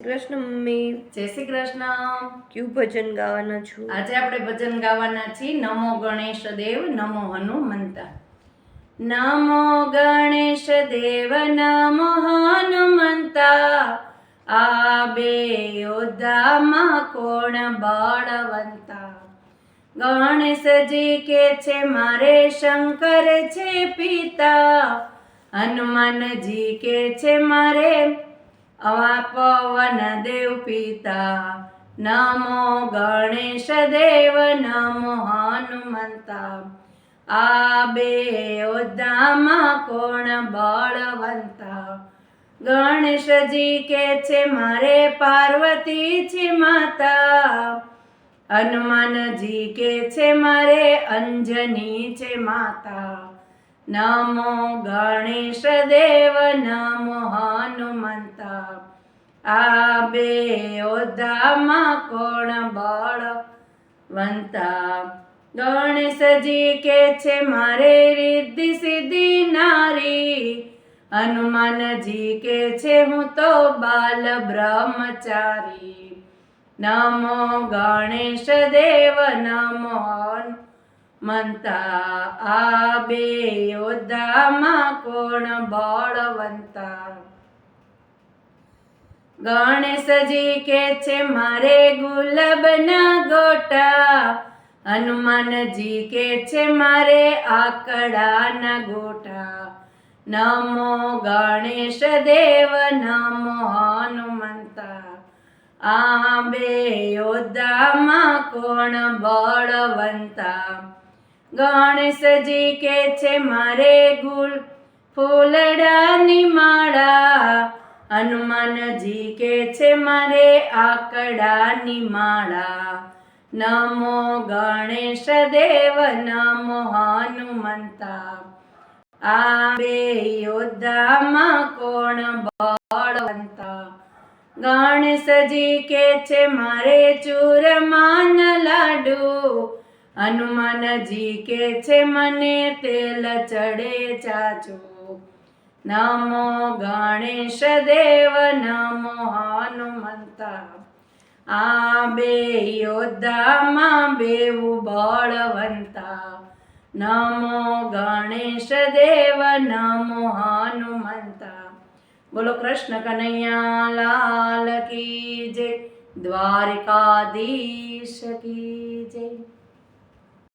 Krishna mummy. જય શ્રી કૃષ્ણ. ક્યુ ભજન ગાવાના છું? આજે આપણે ભજન ગાવાના છીએ નમો ગણેશ દેવ નમો હનુમંતા. નમો ગણેશ દેવ નમો હનુમંતા, આ બે યોદ્ધામાં કોણ બળવંતા. ગણેશજી કે છે મારે શંકર છે પિતા, હનુમાનજી કે છે મારે પવન દેવ પિતા. નમો ગણેશ દેવ નમો હનુમંતા, આ બે યોદ્ધામાં કોણ બળવંતા. ગણેશજી કે છે મારે પાર્વતી છે માતા, હનુમાનજી કે છે મારે અંજની છે માતા. નમો ગણેશ દેવ નમો હનુમંતા, આ બે યોદ્ધામાં કોણ બળવંતા. ગણેશજી કે છે મારે રિદ્ધિ સિદ્ધિ નારી, હનુમાનજી કે છે હું તો બાલ બ્રહ્મચારી. નમો ગણેશ દેવ નમો હનુમંતા, આ બે યોદ્ધામાં કોણ બળવંતા. ગણેશજી કે છે મારે ગુલાબના ગોટા, હનુમાનજી કે છે મારે આકડાના ગોટા. નમો ગણેશ દેવ નમો હનુમંતા, આ બે યોદ્ધામાં કોણ બળવંતા. ગણેશજી કે છે મારે ફૂલડાની માળા, હનુમાનજી કે છે મારે આકડાની માળા. નમો ગણેશ દેવ નમો હનુમંતા, આ બે યોદ્ધામાં કોણ બળવંતા. ગણેશજી કે છે મારે ચૂરમાના લાડુ, હનુમાનજી કે છે મને તેલ ચડે ચાચું. નમો ગણેશ દેવ નમો હનુમંતા, આ બે યોદ્ધામાં બેવું બળવંતા. નમો ગણેશ દેવ નમો હનુમંતા. બોલો કૃષ્ણ કનૈયા લાલ કી જય, દ્વારકાધીશ કી જય.